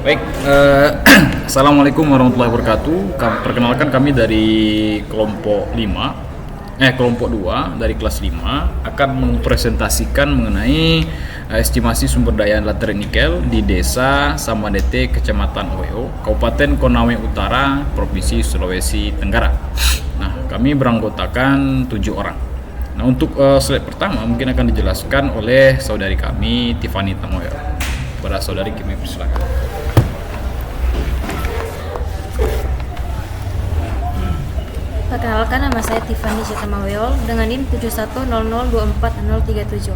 Baik, Assalamualaikum warahmatullahi wabarakatuh. Perkenalkan kami dari kelompok 2 dari kelas 5 akan mempresentasikan mengenai estimasi sumber daya laterit nikel di Desa Sambandete, Kecamatan Oheo, Kabupaten Konawe Utara, Provinsi Sulawesi Tenggara. Nah, kami beranggotakan 7 orang. Nah, untuk slide pertama mungkin akan dijelaskan oleh saudari kami Tiffany Tamoyo. Pada saudari kami persilakan. Perkenalkan, nama saya Tiffany Tamoyo dengan NIM 7100240037.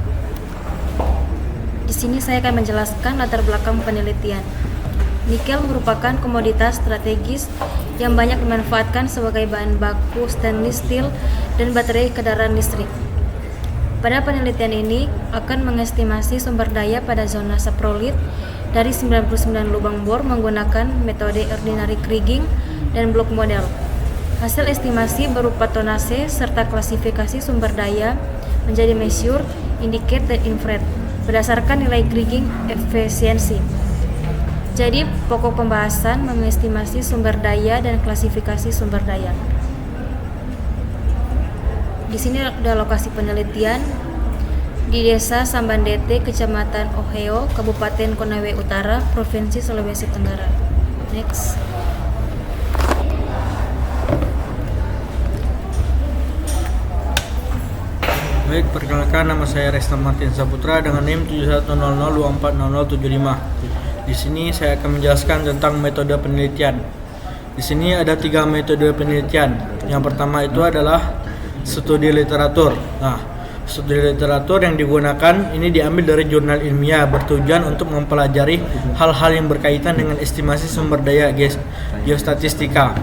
Di sini saya akan menjelaskan latar belakang penelitian. Nikel merupakan komoditas strategis yang banyak dimanfaatkan sebagai bahan baku stainless steel dan baterai kendaraan listrik. Pada penelitian ini akan mengestimasi sumber daya pada zona saprolit dari 99 lubang bor menggunakan metode ordinary kriging dan block model. Hasil estimasi berupa tonase serta klasifikasi sumber daya menjadi measure, indicate, dan infrared berdasarkan nilai kriging efisiensi. Jadi pokok pembahasan mengestimasi sumber daya dan klasifikasi sumber daya. Di sini ada lokasi penelitian di Desa Sambandete, Kecamatan Oheo, Kabupaten Konawe Utara, Provinsi Sulawesi Tenggara. Next. Baik, perkenalkan, nama saya Resta Martin Saputra dengan NIM 7100240075. Di sini saya akan menjelaskan tentang metode penelitian. Di sini ada 3 metode penelitian. Yang pertama itu adalah studi literatur. Nah, studi literatur yang digunakan ini diambil dari jurnal ilmiah bertujuan untuk mempelajari hal-hal yang berkaitan dengan estimasi sumber daya geostatistika.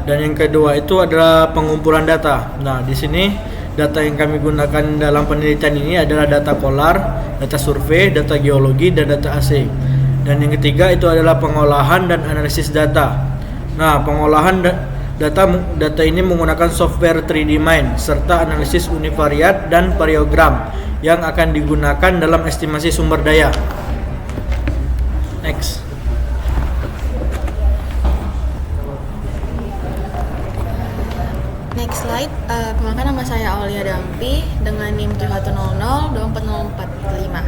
Dan yang kedua itu adalah pengumpulan data. Nah, di sini data yang kami gunakan dalam penelitian ini adalah data polar, data survei, data geologi, dan data AC. Dan yang ketiga itu adalah pengolahan dan analisis data. Nah, pengolahan data ini menggunakan software 3D Mind serta analisis univariat dan variogram yang akan digunakan dalam estimasi sumber daya. Next. Next slide. Perkenalkan, nama saya Aulia Dampi dengan NIM 7100240045.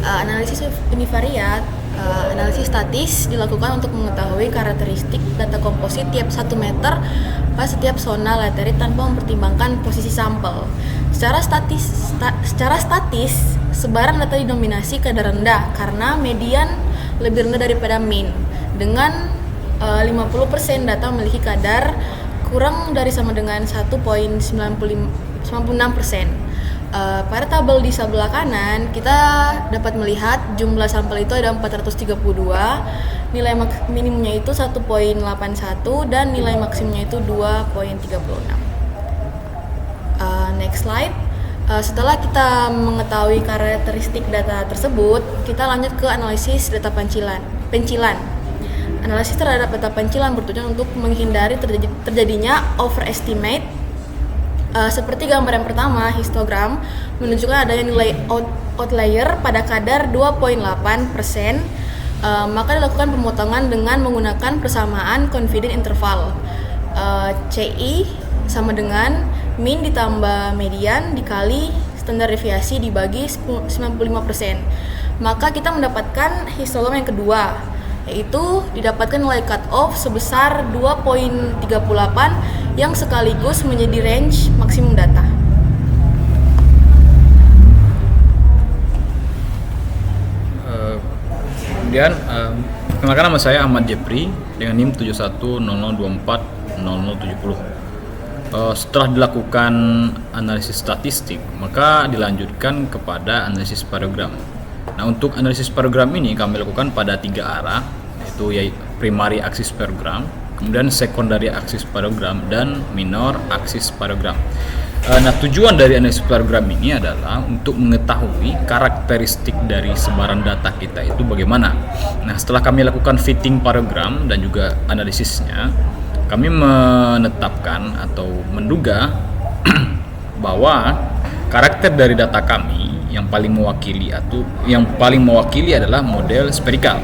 Analisis univariat, analisis statis dilakukan untuk mengetahui karakteristik data komposit tiap 1 meter pada setiap zona laterit tanpa mempertimbangkan posisi sampel. Secara statis, sebaran data didominasi kadar rendah karena median lebih rendah daripada mean. Dengan 50% data memiliki kadar kurang dari sama dengan 1,96%. Pada tabel di sebelah kanan kita dapat melihat jumlah sampel itu ada 432, nilai minimumnya itu 1,81 dan nilai maksimumnya itu 2,36. Next slide. Setelah kita mengetahui karakteristik data tersebut, kita lanjut ke analisis data pencilan. Analisis terhadap data pencilan bertujuan untuk menghindari terjadinya overestimate. Seperti gambar yang pertama, histogram menunjukkan adanya nilai outlier pada kadar 2,8%. Maka dilakukan pemotongan dengan menggunakan persamaan confidence interval. CI sama dengan mean ditambah median dikali standar deviasi dibagi 95%. Maka kita mendapatkan histogram yang kedua, yaitu didapatkan nilai cut off sebesar 2,38 yang sekaligus menjadi range maksimum data. Kemudian perkenalkan, nama saya Ahmad Jepri dengan NIM 7100240070. Setelah dilakukan analisis statistik, maka dilanjutkan kepada analisis variogram. Nah, untuk analisis variogram ini kami lakukan pada 3 arah, yaitu primary axis variogram, kemudian secondary axis variogram, dan minor axis variogram. Nah, tujuan dari analisis variogram ini adalah untuk mengetahui karakteristik dari sebaran data kita itu bagaimana. Nah, setelah kami lakukan fitting variogram dan juga analisisnya, kami menetapkan atau menduga bahwa karakter dari data kami yang paling mewakili adalah model spherical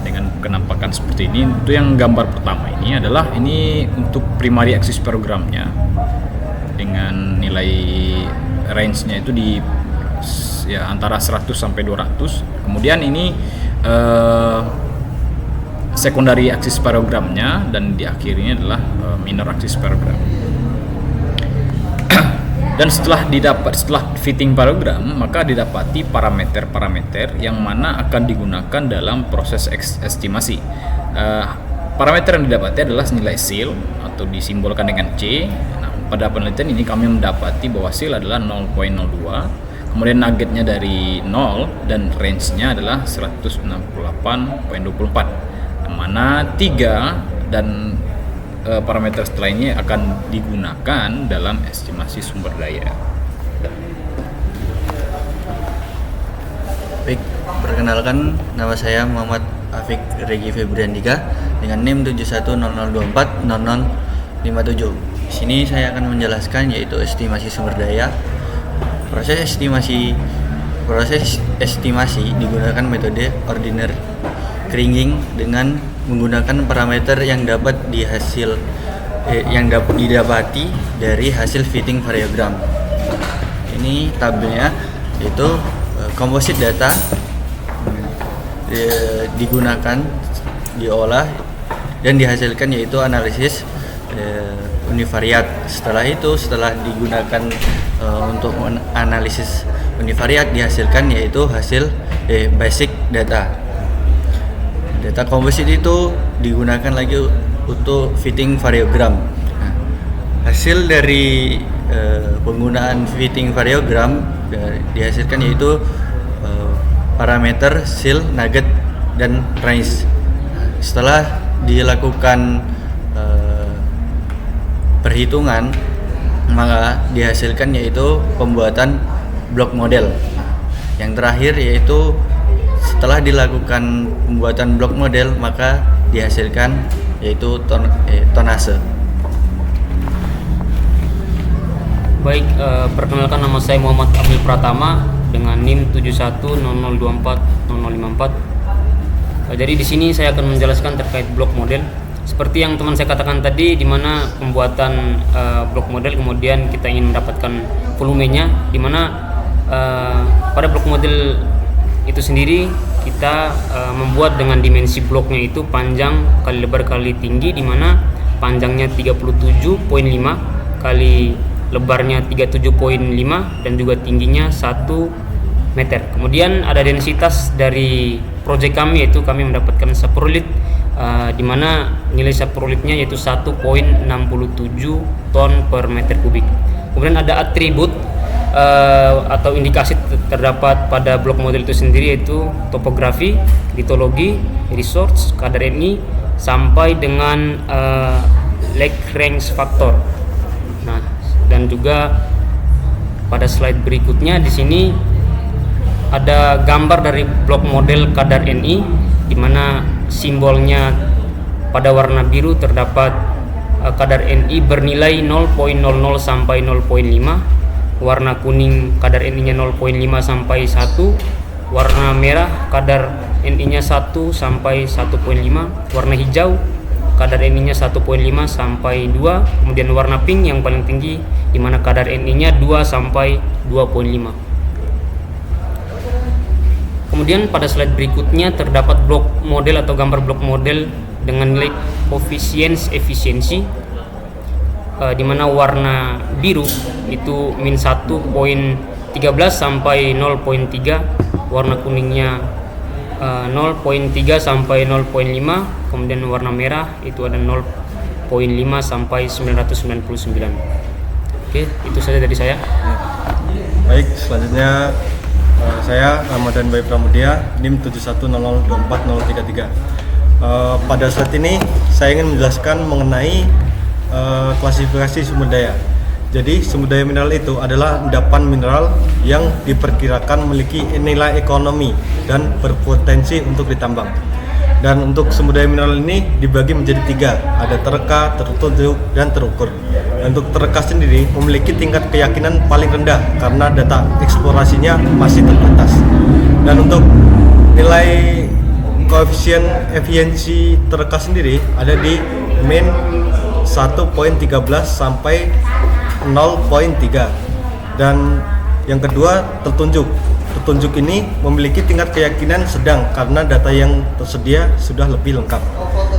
dengan kenampakan seperti ini. Itu yang gambar pertama ini adalah ini untuk primary axis programnya dengan nilai range-nya itu di antara 100 sampai 200. Kemudian ini secondary axis programnya, dan di akhirnya adalah minor axis program. Dan setelah fitting program, maka didapati parameter-parameter yang mana akan digunakan dalam proses estimasi. Parameter yang didapati adalah nilai SIL atau disimbolkan dengan C. Nah, pada penelitian ini kami mendapati bahwa SIL adalah 0.02, kemudian nuggetnya dari 0 dan range-nya adalah 168.24, yang mana 3 dan parameter setelah ini akan digunakan dalam estimasi sumber daya. Baik, perkenalkan, nama saya Muhammad Afik Regi Febriandika dengan NIM 7100240057. Di sini saya akan menjelaskan yaitu estimasi sumber daya. Proses estimasi digunakan metode ordinary Kriging dengan menggunakan parameter yang dapat didapati dari hasil fitting variogram. Ini tabelnya, yaitu composite data digunakan, diolah dan dihasilkan yaitu analisis univariat. Setelah digunakan untuk analisis univariat, dihasilkan yaitu hasil basic data. Data komposit itu digunakan lagi untuk fitting variogram. Nah, hasil dari penggunaan fitting variogram dihasilkan yaitu parameter SIL, nugget, dan range. Setelah dilakukan perhitungan, maka dihasilkan yaitu pembuatan blok model. Yang terakhir yaitu setelah dilakukan pembuatan blok model, maka dihasilkan yaitu tonase. Baik, perkenalkan, nama saya Muhammad Abdul Pratama dengan NIM 7100240054. Jadi di sini saya akan menjelaskan terkait blok model. Seperti yang teman saya katakan tadi, di mana pembuatan blok model kemudian kita ingin mendapatkan volumenya, di mana pada blok model itu sendiri kita membuat dengan dimensi bloknya itu panjang kali lebar kali tinggi, di mana panjangnya 37.5 kali lebarnya 37.5 dan juga tingginya 1 meter. Kemudian ada densitas dari proyek kami, yaitu kami mendapatkan saprolit di mana nilai saprolitnya yaitu 1.67 ton per meter kubik. Kemudian ada atribut atau indikasi terdapat pada blok model itu sendiri, yaitu topografi, litologi, resource, kadar NI, sampai dengan Lagrange factor. Nah, dan juga pada slide berikutnya di sini ada gambar dari blok model kadar NI, di mana simbolnya pada warna biru terdapat kadar NI bernilai 0.00 sampai 0.5. Warna kuning kadar NI-nya 0.5 sampai 1, warna merah kadar NI-nya 1 sampai 1.5, warna hijau kadar NI-nya 1.5 sampai 2, kemudian warna pink yang paling tinggi di mana kadar NI-nya 2 sampai 2.5. Kemudian pada slide berikutnya terdapat blok model atau gambar blok model dengan nilai koefisiens efisiensi, di mana warna biru itu min 1.13 sampai 0.3, warna kuningnya 0.3 sampai 0.5, kemudian warna merah itu ada 0.5 sampai 999. Oke, itu saja dari saya. Baik, selanjutnya saya Ramadan Bayi Pramudia, NIM 7100240033. Pada saat ini saya ingin menjelaskan mengenai klasifikasi sumber daya. Jadi sumber daya mineral itu adalah endapan mineral yang diperkirakan memiliki nilai ekonomi dan berpotensi untuk ditambang. Dan untuk sumber daya mineral ini dibagi menjadi 3, ada tereka, tertutup, dan terukur. Dan untuk tereka sendiri memiliki tingkat keyakinan paling rendah karena data eksplorasinya masih terbatas. Dan untuk nilai koefisien efisiensi terka sendiri ada di min 1.13 sampai 0.3. Dan yang kedua, tertunjuk ini memiliki tingkat keyakinan sedang karena data yang tersedia sudah lebih lengkap.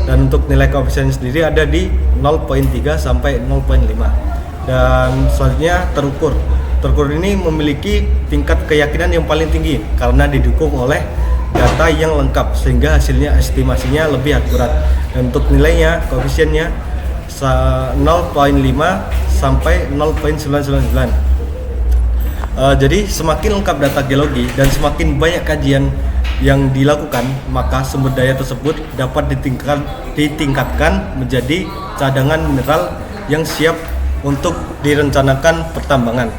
Dan untuk nilai koefisien sendiri ada di 0.3 sampai 0.5. Dan selanjutnya terukur ini memiliki tingkat keyakinan yang paling tinggi karena didukung oleh data yang lengkap sehingga hasilnya estimasinya lebih akurat. Dan untuk nilainya koefisiennya 0.5 sampai 0.999. Jadi semakin lengkap data geologi dan semakin banyak kajian yang dilakukan, maka sumber daya tersebut dapat ditingkatkan menjadi cadangan mineral yang siap untuk direncanakan pertambangan.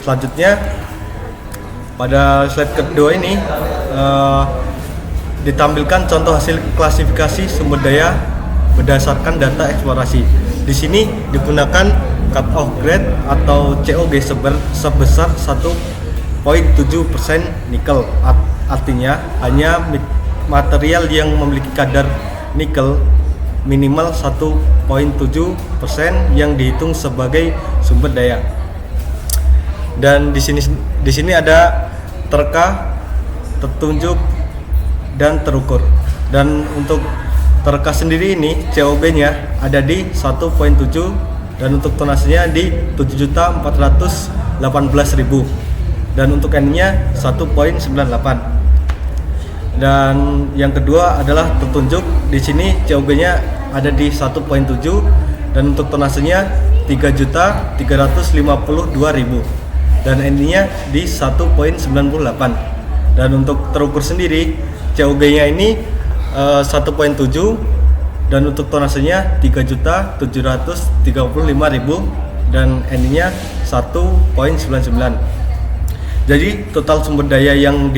Selanjutnya pada slide kedua ini ditampilkan contoh hasil klasifikasi sumber daya berdasarkan data eksplorasi. Di sini digunakan cut off grade atau COG sebesar 1.7% nikel. Artinya hanya material yang memiliki kadar nikel minimal 1.7% yang dihitung sebagai sumber daya. Dan di sini ada terka, tertunjuk, dan terukur. Dan untuk terka sendiri ini COB-nya ada di 1.7 dan untuk tonasenya di 7.418.000 dan untuk N-nya 1.98. Dan yang kedua adalah tertunjuk. Di sini COB-nya ada di 1.7 dan untuk tonasenya 3.352.000 dan N-nya di 1.98. Dan untuk terukur sendiri COG-nya ini 1.7 dan untuk tonasenya 3.735.000 dan N-nya 1.99. Jadi total sumber daya yang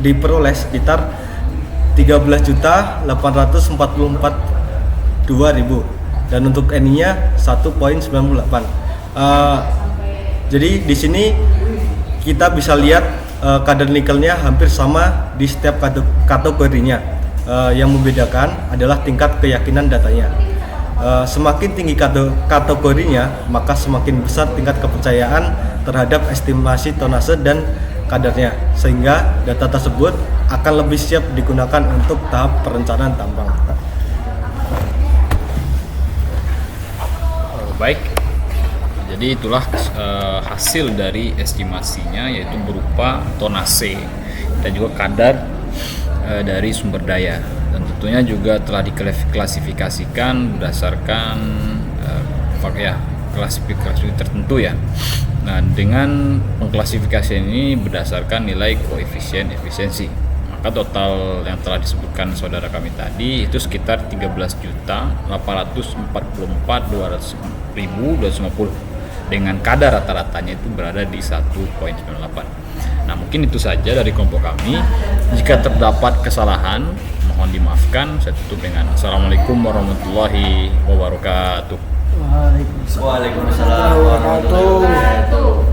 diperoleh sekitar 13.844.200 dan untuk N-nya 1.98. Jadi di sini kita bisa lihat kadar nikelnya hampir sama di setiap kategorinya. Yang membedakan adalah tingkat keyakinan datanya. Semakin tinggi kategorinya, maka semakin besar tingkat kepercayaan terhadap estimasi tonase dan kadarnya, sehingga data tersebut akan lebih siap digunakan untuk tahap perencanaan tambang. Baik, jadi itulah hasil dari estimasinya, yaitu berupa tonase dan juga kadar dari sumber daya, dan tentunya juga telah diklasifikasikan berdasarkan klasifikasi tertentu ya. Nah, dengan pengklasifikasian ini berdasarkan nilai koefisien efisiensi, maka total yang telah disebutkan saudara kami tadi itu sekitar 13.844.200.250 dengan kadar rata-ratanya itu berada di 1.98. Nah, mungkin itu saja dari kelompok kami. Jika terdapat kesalahan, mohon dimaafkan. Saya tutup dengan Assalamualaikum warahmatullahi wabarakatuh. Waalaikumsalam warahmatullahi wabarakatuh.